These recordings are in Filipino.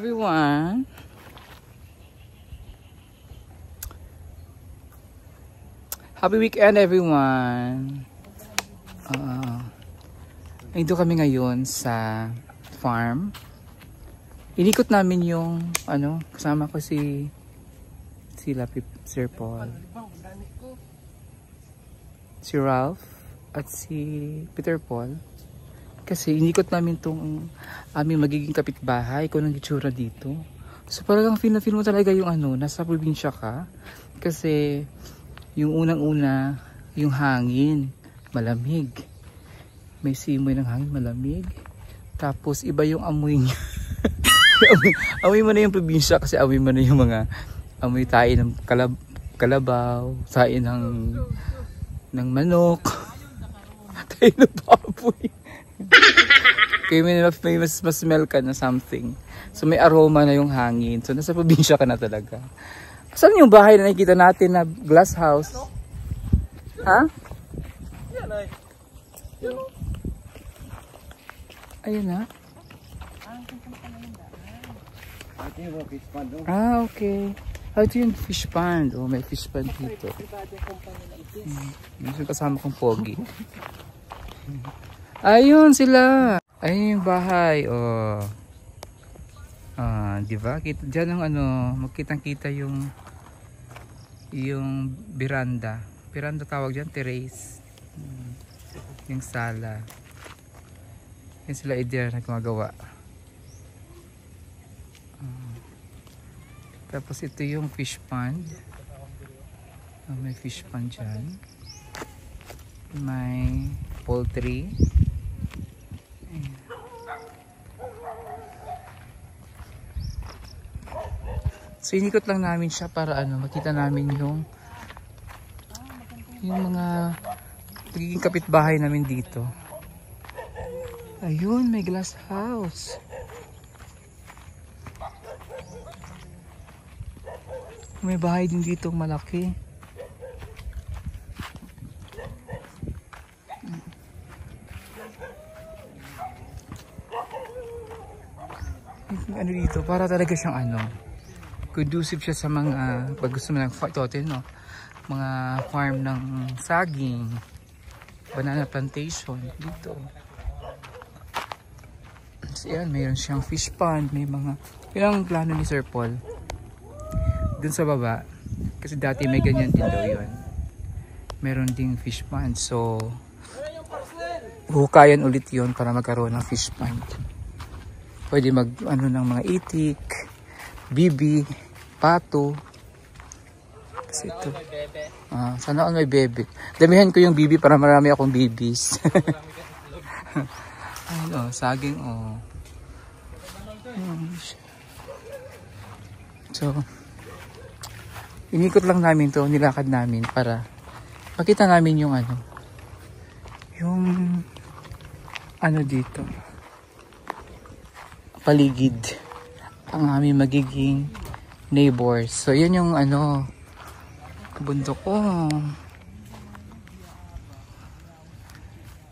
everyone. Happy weekend everyone. Nandito kami ngayon sa farm. Inikot namin yung kasama ko si Sir Paul, si Ralph at si Peter Paul. Kasi inikot namin tong aming magiging kapitbahay kung anong itsura dito. So parang feel mo talaga yung nasa probinsya ka. Kasi yung unang-una, yung hangin, malamig. May simoy ng hangin, malamig. Tapos iba yung amoy niya. Amoy mo na yung probinsya kasi amoy mo na yung mga amoy tayo ng kalabaw, tayo ng manok, tayo ng baboy. Kaya may mas smell ka na something. So may aroma na yung hangin. So nasa probinsya ka na talaga. Saan yung bahay na nakikita natin na glass house? Ha? Ayun na. Ah, okay. Ito yung fish pond. Oh, may fish pond dito. Yung kasama kong pogi. Ayun sila. Ayun yung bahay. Oh. Diba? Diyan ang magkitang-kita yung veranda. Veranda tawag dyan, terrace. Yung sala. Yan sila idea na gumagawa. Tapos ito yung fish pond. May fish pond dyan. May poultry. So inikot lang namin siya para makita namin yung mga nagiging kapitbahay namin dito. Ayun, may glass house. May bahay din dito malaki. Dito para talaga siyang conducive siya sa mga pag gusto mo ng mga farm ng saging, banana plantation dito. So yan, mayroon siyang fish pond, may mga ilang plano ni Sir Paul dun sa baba kasi dati may ganyan din daw yun. Meron ding fish pond, so hukayan ulit yun para magkaroon ng fish pond. Pwede ng mga itik, bibi, pato. Kasi ito. Sana all may bebe. Damihan ko yung bibi para marami akong bibis. Ayun, saging So, inikot lang namin to, nilakad namin para makita namin yung dito. Paligid ang aming magiging neighbors. So yun yung bundok ko.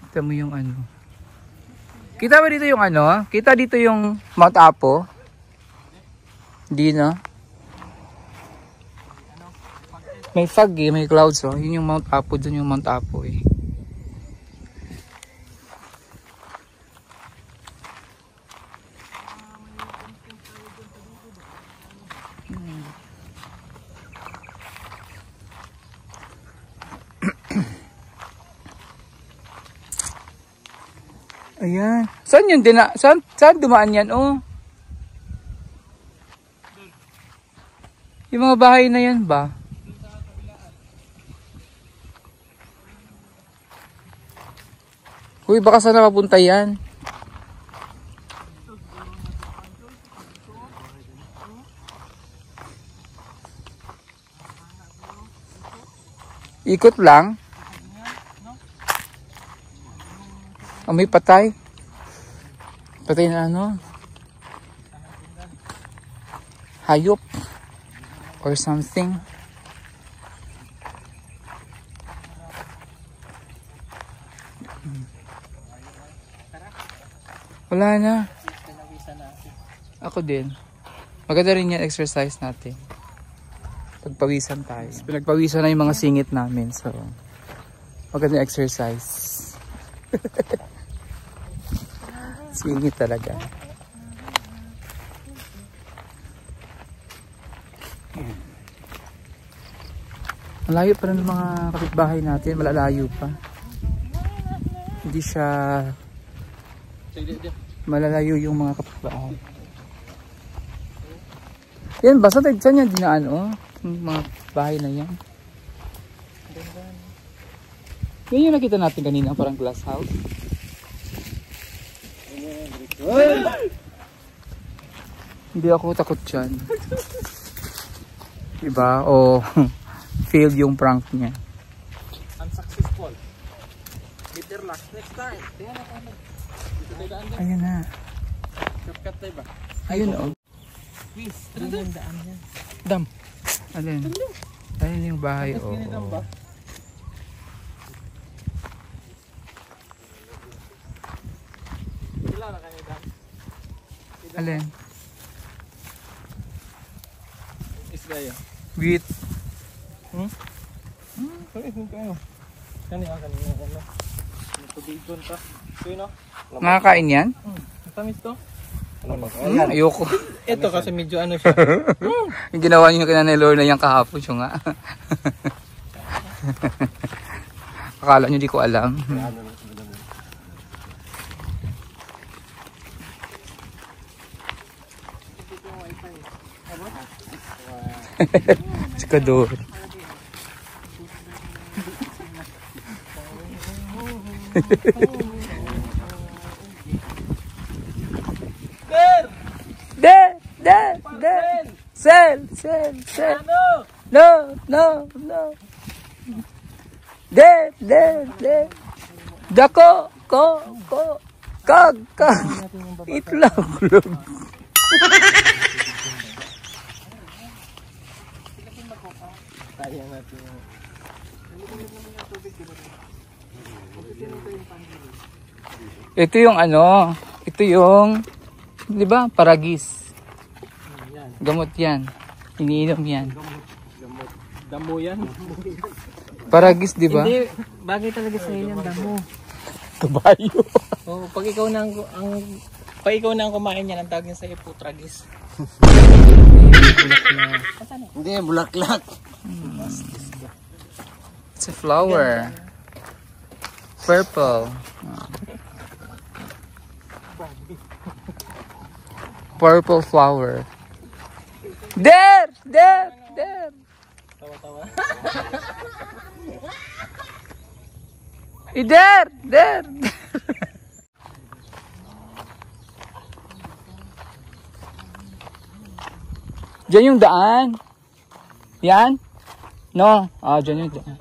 Kita mo yung kita ba dito yung kita dito yung Mount Apo? Hindi na. May fog may clouds yun yung Mount Apo, dun yung Mount Apo Ayan. Saan yun saan dumaan yan Yung mga bahay na yan ba? Uy, baka saan napapunta yan? Ikot lang. May patay. Patay na hayop or something. Wala na. Ako din. Maganda rin yan exercise natin. Pagpawisan tayo. Pinagpawisan na yung mga singit namin. So, maganda exercise. Singit talaga. Malayo pa rin ng mga kapitbahay natin. Malalayo pa. Hindi siya malalayo yung mga kapitbahay. Yan, basta saan yan dinaan, oh. Yung mga bahay na yan. Yan yung nakita natin kanina, parang glass house. Hindi ako takot dyan. Diba? O failed yung prank niya. Unsuccessful. Better luck next time. Ayun na. Shortcut tayo ba? Ayun, oh. Please, ano yung daan yan? Dam. Alin? Ayun yung bahay, oh. Wala na kanina dam. Alin? Isla yun. Wheat. Kanina. Kanina. Ano? Tubig doon pa. So yun o. Nakakain yan? Matamis to. Ayoko. Ito kasi medyo ano siya. Yung ginawa niyo kina ni Lorna yung kahapon siya nga. Akala niyo di ko alam. Sikador. Sel. No. Dako, kag. Itlog. Kaya natin. Ito yung ano, di ba, paragis. Gamot yan. Iniinom yan. Gamot. Damo yan. Paragis, di ba? Hindi, bagay talaga sa inyo ang damo. Kabayo. Oh, pag ikaw na ang kumain niyan, ang tawag niya sa iyo putragis. Hindi, bulaklak. It's a flower. Purple. Purple flower. There. Tawa-tawa. There. Diyan yung daan. Yan? No. Ah, diyan yung daan.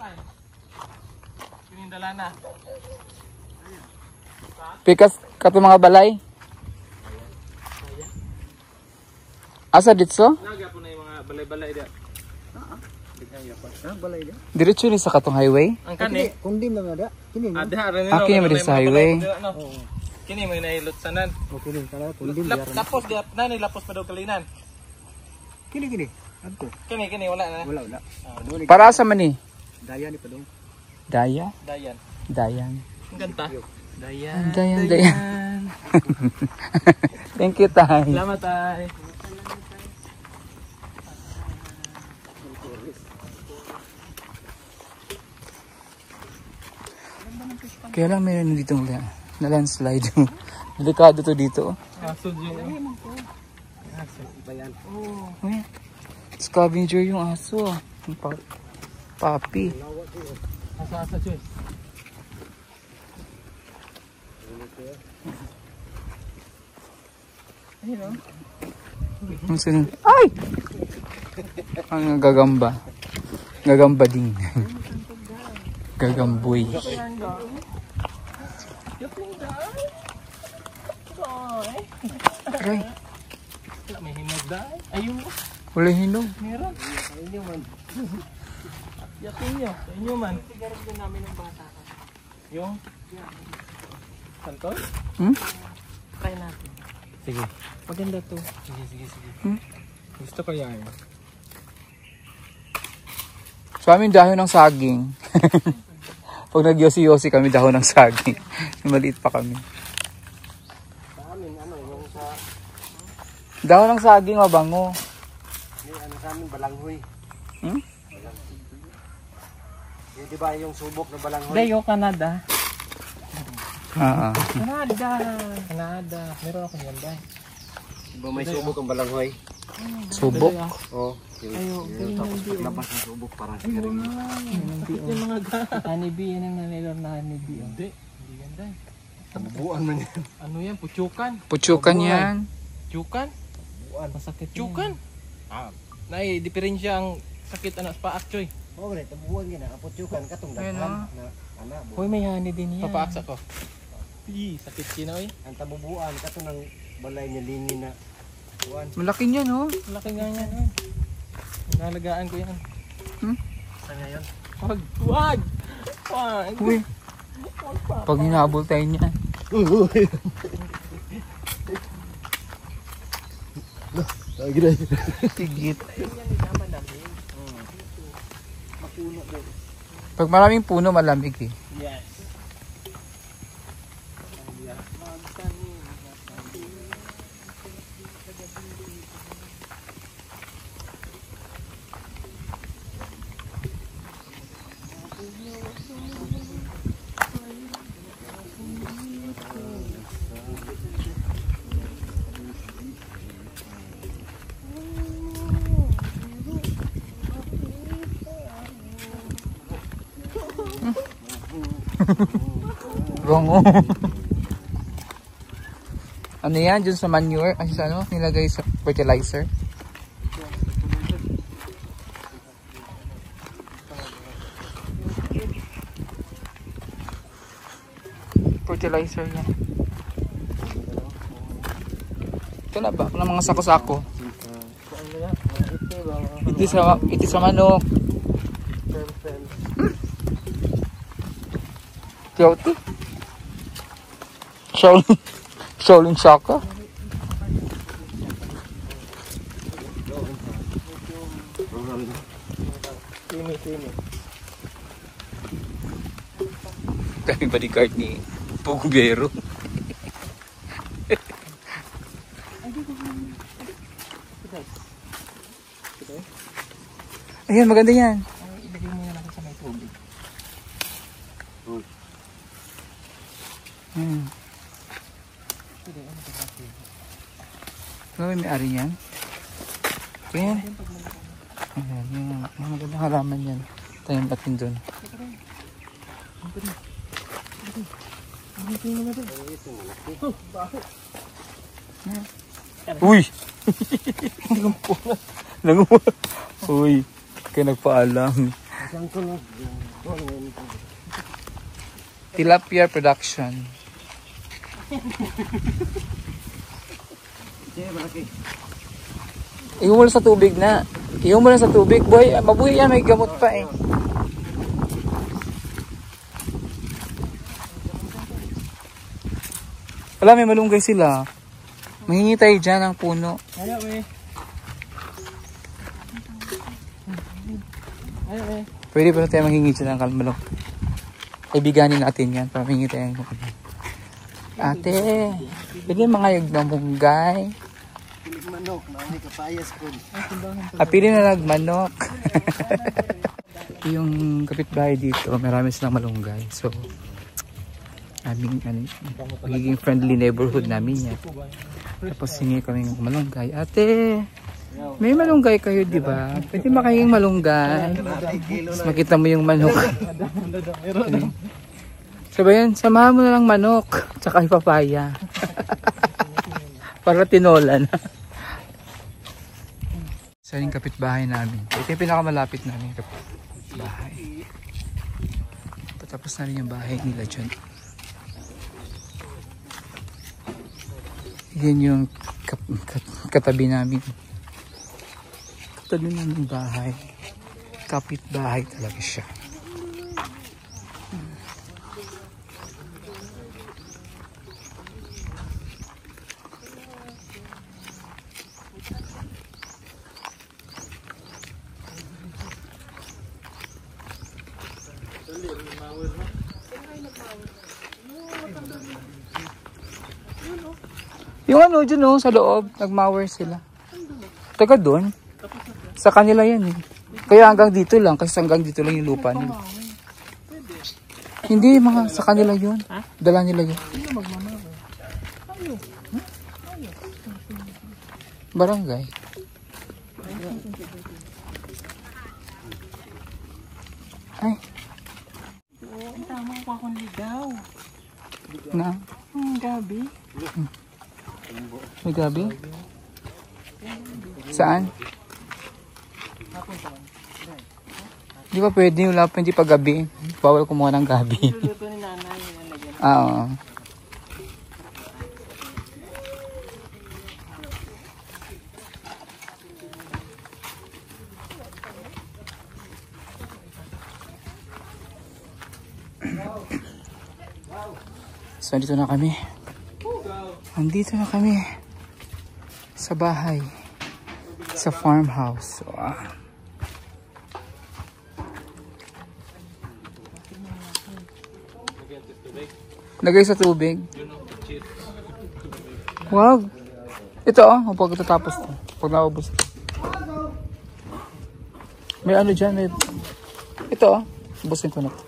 Pinindala na. Pikas kato mga balay. Asa ditso? Naga po na yung mga balay-balay dia. Balay dia. Diretso ni sa katong highway? Ang kani, kundi lang ada. Kini no. ada rin Ah, kini mo din sa highway. Kini mo inailot sanan. Okay din kala kundi biar. Lapos dia nani lapos pa daw kalinan. Kini. Adto. Kini wala na. Wala. Para sa man ni? Daya ni padong. Daya? Dayan. Ang ganda. Dayan. Thank you, Tay. Salamat, Tay. Kaya lang meron dito na landslide. Delikado to dito. Aso yung aso. Bayan. Oh. Scavenger yung aso. Yung papi. Asa Joy. Ayun o. Ang sunod. Ay! Ang gagamba. Gagamba din. Gagamboy. Ay, May hinog dahil. Ayun mo. wala hinog. Meron. Ayun man. Yakin nyo. Ayun man. Sigaret din namin ng bata ka. Yung? Santos? Hmm? Try natin. Sige. Maganda to. Sige. Gusto ko yan. Sa amin dahon ng saging. Pag nag-yosi-yosi kami dahon ng saging. Maliit pa kami. Sa amin, ano, yung sa... Dahon ng saging mabango. Yung ano sa amin, balanghoy. Hmm? Yung di ba yung subok na balanghoy? Hindi, yung Canada. Canada. Meron ako yan, day. Diba may subok ang balanghoy? Subok. Oo. Tapos paglabas ng subok parang sigaring. Yung mga honeybee, yan ang nanilor na honeybee. Hindi yan, day. Tabubuan man yan. Ano yan? Puchukan. Puchukan yan. Chukan? Masakit chukan. Diferensya ang sakit anak sa paak, Choy. Oo, ganit. Tabubuan gina. Ang putyukan katong Ayun, daghan na ana. Hoy, may honey din yan. Papaaksa ko. Sakit sila, oy. Ang tabubuan katong ng balay niya lini na kuan. Malaki niyan, oh. Laki nga yan, oy. Nalagaan ko yan. Saan nga yun? Wag! Uy. Pag hinabol tayo niyan. Tigit. Pag maraming puno, malamig eh. Yes. Rongo. Ano yan? Dun sa manure? Kasi sa ano? Nilagay sa fertilizer? Fertilizer yan. Ito na ba? Ng mga sako-sako. Iti sa manok. Cute. Shaolin Shaka. Sini. Kaming bodyguard ni Pugubero. Ayan, maganda yan. Ilagay mo na lang sa may tubig. Ano may ari yan? Ayan. Ayan, yan. Magandang halaman yan. Tayong batin dun. Uy! Nanguha. Uy! Kaya nagpaalam. Tilapia production. Iwan mo lang sa tubig na. Iwan mo lang sa tubig, boy. Mabuhay yan, may gamot pa eh. Wala, may malunggay sila. Mahingi tayo dyan ng puno. Ayaw eh. Pwede pa tayo manghingi dyan ng kalmalok. Ibiganin natin yan para mahingi tayo ng ate, pwede mga yag ng munggay. Pilig manok, maani ka payas ko. Pili na nagmanok. Yung kapitbahay dito, marami silang malunggay. So, magiging friendly neighborhood namin yan. Tapos hingi kami ng malunggay. Ate, may malunggay kayo, di ba? Pwede makahinging malunggay. Tapos makita mo yung manok. Sabi yan, samahan mo na lang manok. Tsaka ipapaya. Para tinola na. Sa yung kapitbahay namin. Ito yung pinakamalapit namin kapitbahay. Patapos na rin yung bahay nila dyan. Yan yung katabi namin. Katabi namin yung bahay. Kapitbahay talaga siya. Yung ano dyan oh, sa loob, nagmower sila. Taga doon. Sa kanila yan eh. Kaya hanggang dito lang, kasi hanggang dito lang yung lupa nila. Hindi mga sa kanila yun. Dala nila yun. Barangay. Ay. Ang tama ko akong ligaw. Na? Gabi. May gabi? Saan? Di ba pwede? Wala pa, hindi pa gabi. Bawal kumuha ng gabi. Luluto ni nanay. Nalagyan. Oo. So, andito na kami. Andito na kami. Sa bahay. Sa farmhouse. So, lagay sa tubig. Wow. Ito oh, pag tatapos to. Pag naubos to. May ano dyan, may... Ito oh, ubusin ko na to.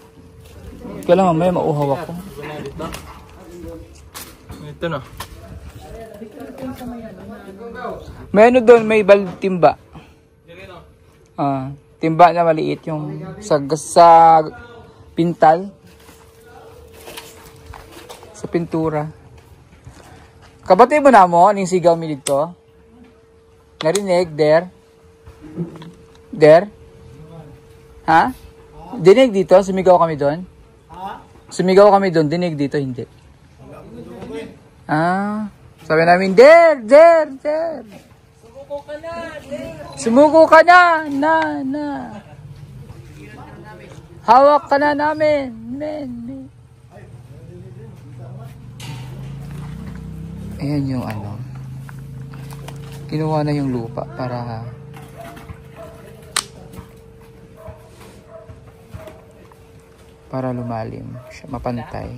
Kaya lang mamaya mauhaw ako. Ito na. May ano doon, may timba. Timba na maliit yung sa pintal. Sa pintura. Kabati mo na mo, aning sigaw mi dito. Narinig, der? Der? Ha? Dinig dito? Sumigaw kami doon? Sumigaw kami doon, dinig dito, hindi. Sabi namin, der! Sumuko ka na, Sumuko ka na! Hawak ka na namin! Men. Ayan yung ano. Kinuha na yung lupa para lumalim siya, mapantay.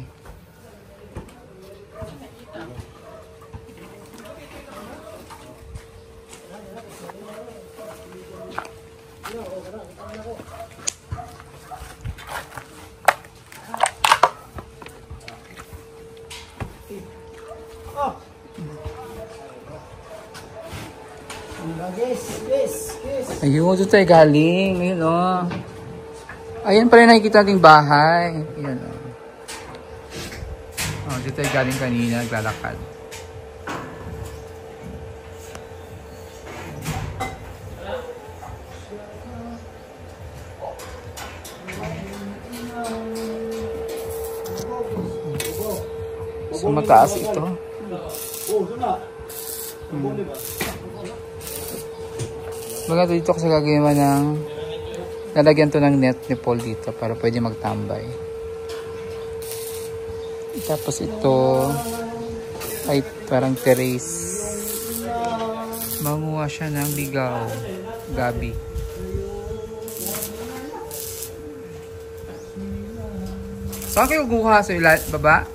Ayun, ito tayo galing. Ayun o. Ayan pala nakikita nating bahay. Ayan o. Dito tayo galing kanina, naglalakad. So mataas ito. Mga dito kasi gagawin ng lalagyan to ng net ni Paul dito para pwede magtambay. Tapos ito ay parang terrace. Manguha siya ng ligaw, gabi. Saan kayo guha sa baba?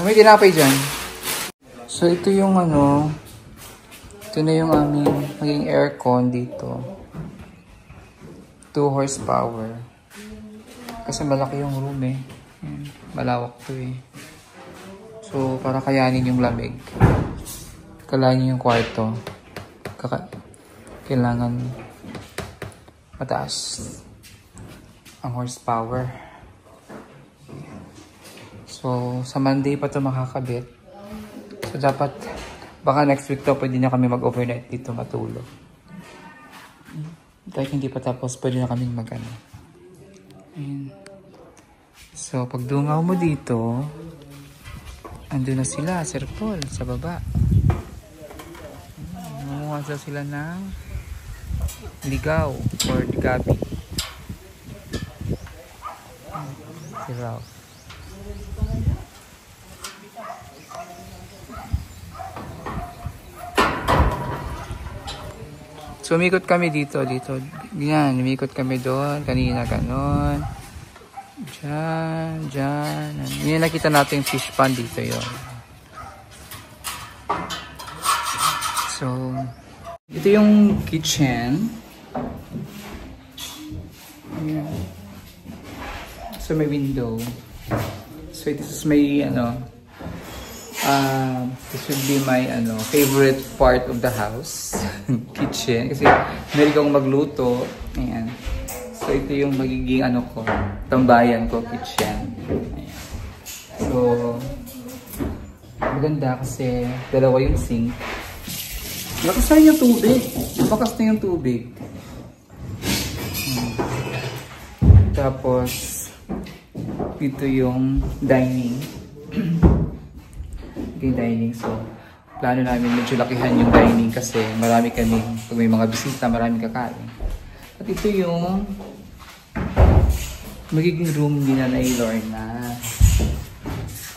May tinapay dyan. So, ito yung ano. Ito na yung aming maging aircon dito. 2 horsepower. Kasi malaki yung room eh. Malawak to eh. So, para kayanin yung lamig. Kalahin yung kwarto. Kailangan mataas ang horsepower. So, sa Monday pa ito makakabit. So, dapat, baka next week to, pwede na kami mag-overnight dito matulog. Kahit hindi pa tapos, pwede na kami mag-ano. Ayan. So, pag dungaw mo dito, andun na sila, Sir Paul, sa baba. Mamuha sila ng ligaw or gabi. Si Ralph. So, umikot kami dito. Yan, umikot kami doon. Kanina, ganon. Diyan. Yan, nakita natin yung fish pond dito yun. So, ito yung kitchen. Ayan. So, may window. So, this is my, this would be my, favorite part of the house. Kitchen. Kasi, meron akong magluto. Ayan. So, ito yung magiging, ko, tambayan ko, kitchen. Ayan. So, maganda kasi dalawa yung sink. Lakas na yung tubig. Bakas na yung tubig. Tapos, dito yung dining. Okay, dining. So, plano namin medyo lakihan yung dining kasi marami kami, pag may mga bisita, marami kakain. At ito yung magiging room ni Nanay Lorna.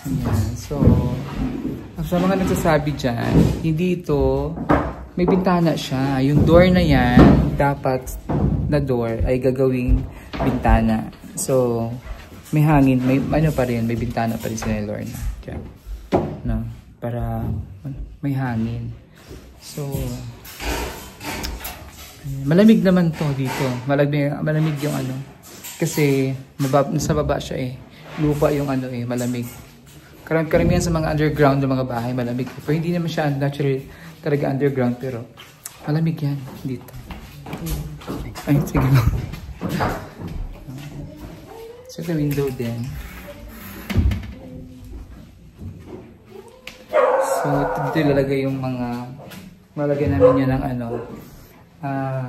Ayan. So, sa mga nagsasabi dyan, hindi ito, may bintana siya. Yung door na yan, dapat na door ay gagawing bintana. So, may hangin, may pa rin, may bintana pa rin si Nanay Lorna. Diyan. No? Para may hangin. So, malamig naman to dito. Malamig yung kasi nasa baba siya eh. Lupa yung malamig. Karamihan sa mga underground ng mga bahay malamig. Pero hindi naman siya natural talaga underground, pero malamig yan dito. Ay, sige lang. So, the window din. So, dito ilalagay yung mga malagay namin yun ng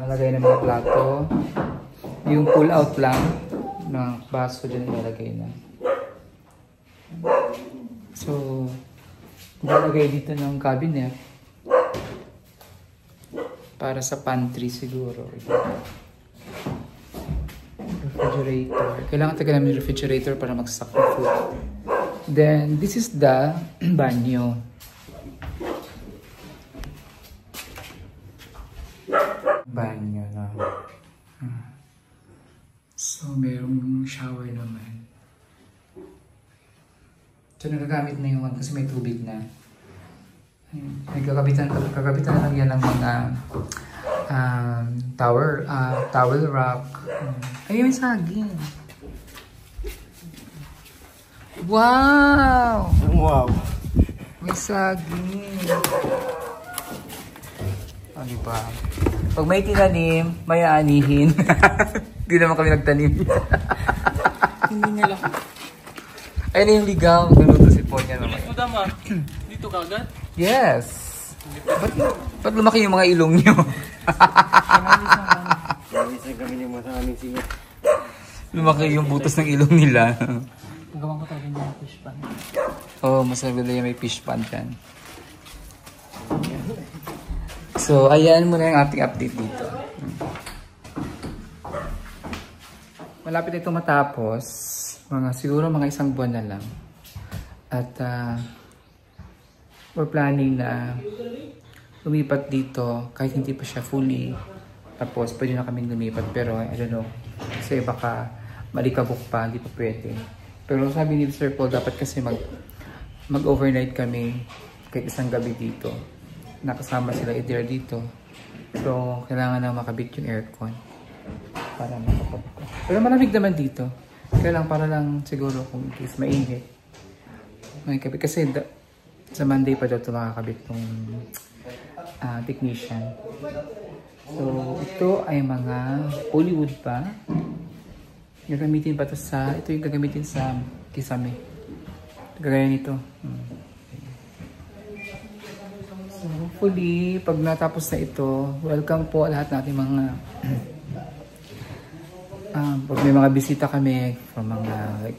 lagay ng mga plato. Yung pull-out lang ng baso dyan ilalagay na. So, ilalagay dito ng cabinet para sa pantry siguro. Refrigerator. Kailangan taga namin refrigerator para mag-stock ng food. Then, this is the banyo. Banyo na. So, mayroong shower naman. So, nagagamit na yung kasi may tubig na. Kagabitan lang yan ng mga towel rack. Ayun, may saging. Wow! Wow! May saging. Ano ba? Pag may tinanim, may aanihin. Hindi naman kami nagtanim. Hindi nga lang. Ayun yung ligaw. Naluto si Ponya naman. Madama, dito kagad? Yes. Ba't lumaki yung mga ilong nyo? Namisan kami ng mga aming singit. Lumaki yung butas ng ilong nila. Gawin ko talaga yung fish pan. Oo, masabi yung may fish pan dyan. So, ayan muna yung ating update dito. Malapit na ito matapos. Siguro mga isang buwan na lang. At we're planning na lumipat dito kahit hindi pa siya fully tapos. Pwede na kaming lumipat pero I don't know. Kasi baka malikabok pa, hindi pa pwede. Pero sabi ni Sir Paul, dapat kasi mag-overnight kami kahit isang gabi dito. Nakasama sila either dito. So, kailangan na makabit yung aircon para makapagod. Pero malamig naman dito. Kaya lang para lang siguro kung in case mainit. May kabit. Kasi sa Monday pa daw ito makakabit ng technician. So, ito ay mga Hollywood pa. Gagamitin pa ito ito yung gagamitin sa kisame. Gagaya nito. So, hopefully, pag natapos na ito, welcome po lahat natin mga pag may mga bisita kami from mga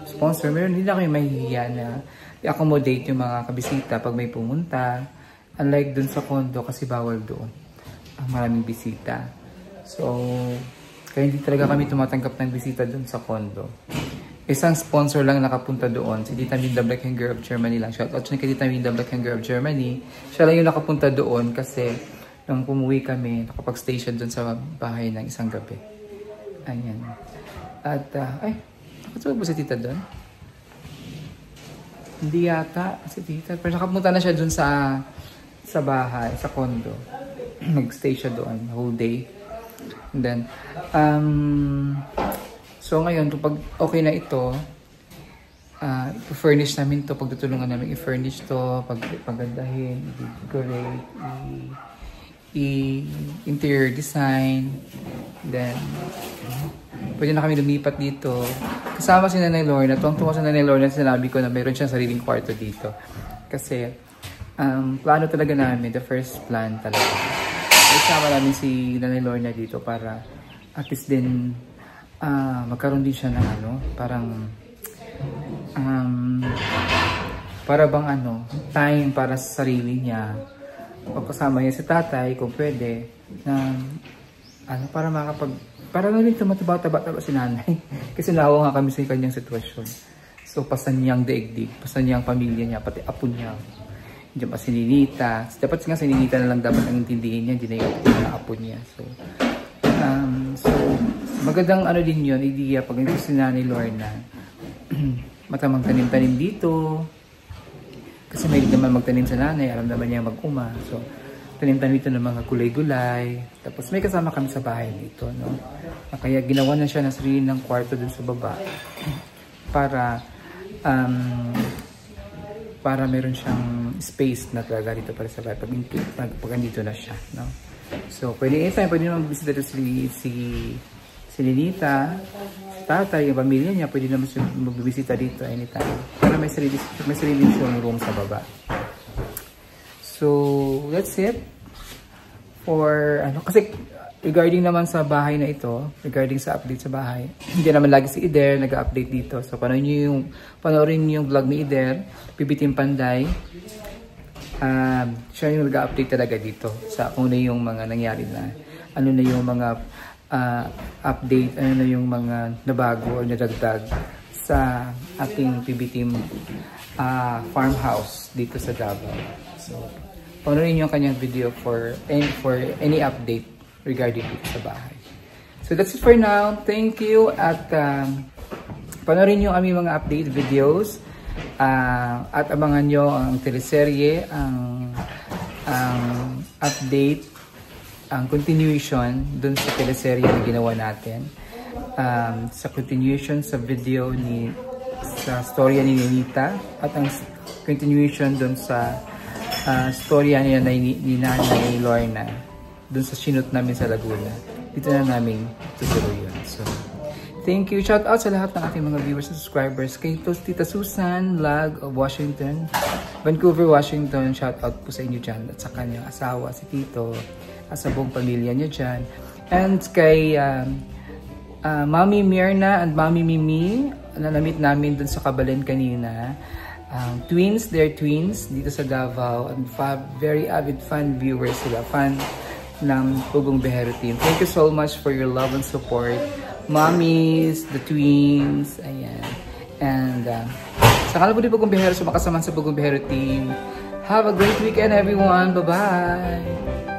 sponsor, meron din na kayo mahihiya na i-accommodate yung mga kabisita pag may pumunta. Unlike dun sa condo kasi bawal doon. Maraming bisita. So, kaya hindi talaga kami tumatanggap ng bisita dun sa condo. Isang sponsor lang nakapunta doon, si Tita Minda Black Hanger of Germany lang. Shout out siya kay Tita Minda Black Hanger of Germany. Siya lang yung nakapunta doon kasi nung pumuwi kami, nakapag-stay siya dun sa bahay ng isang gabi. Ayan. At, ay, nakatulog ba si tita dun? Hindi yata si tita. Pero nakapunta na siya dun sa bahay, sa condo. Nag-stay siya doon, whole day. And then, so ngayon, kapag okay na ito, i-furnish namin to, pagtutulungan namin i-furnish to, paggandahin, i-decorate, interior design, then pwede na kami lumipat dito. Kasama si Nanay Lorna. Tuwang-tuwa si Nanay Lorna, sinabi ko na mayroon siyang sariling kwarto dito. Kasi, plano talaga namin, the first plan talaga. Isama namin si Nanay Lorna dito para at least din magkaroon din siya ng para bang time para sa sarili niya. Pagkasama niya si tatay, kung pwede, na para na rin tumataba-taba si nanay. Kasi nawa nga kami sa kanyang sitwasyon. So, pasan niyang daigdig, pasan niyang pamilya niya, pati apo niya. Diyan pa si Ninita. Dapat nga si Ninita na lang dapat ang intindihin niya, hindi na yung apo niya. So, magandang din yun, idea, pag ito si Nanay Lorna, matamang tanim-tanim dito. Kasi may naman magtanim sa nanay, alam naman niya mag-uma. So, tanim-tanim dito ng mga gulay-gulay. Tapos may kasama kami sa bahay dito, no? Kaya ginawa na siya ng sarili ng kwarto dun sa baba. Para meron siyang space na talaga dito para sa bahay. Pag andito na siya, no? So, pwede naman bisita dito si Ninita, tatay, yung pamilya niya, pwede naman magbibisita dito anytime. Para may sarili siyang room sa baba. So, that's it. For, kasi regarding naman sa bahay na ito, regarding sa update sa bahay, hindi naman lagi si Ider nag-update dito. So, panoorin niyo yung vlog ni Ider, Pipitim Panday. Siya yung nag-update talaga dito sa kung ano yung mga nangyari na, ano na yung mga update, ano na yung mga nabago o nadagdag sa ating Pipitim farmhouse dito sa Davao. So, panoorin niyo yung kanyang video for any update regarding dito sa bahay. So that's it for now. Thank you at panoorin niyo ang aming mga update videos at abangan niyo ang teleserye, ang update, ang continuation dun sa teleserye na ginawa natin. Sa continuation sa video sa storya ni Ninita at ang continuation dun sa storya ni Nanay Lorna dun sa sinut namin sa Laguna. Dito na namin tutuloy yun. So, thank you. Shout out sa lahat ng ating mga viewers and subscribers. Kay Tita Susan Lag of Washington, Vancouver, Washington. Shout out po sa inyo dyan. At sa kanyang asawa, si Tito. At sa buong pamilya niya dyan. And kay Mami Mirna and Mami Mimi, na na-meet namin dun sa Kabalen kanina. Twins, they're twins dito sa Davao. And very avid fan viewers sila. Fan ng Pugong Behero team. Thank you so much for your love and support. Mommies, the twins, ayan. And sa kanila po din Pugong Behero, so makasama sa Pugong Behero team. Have a great weekend everyone. Bye-bye!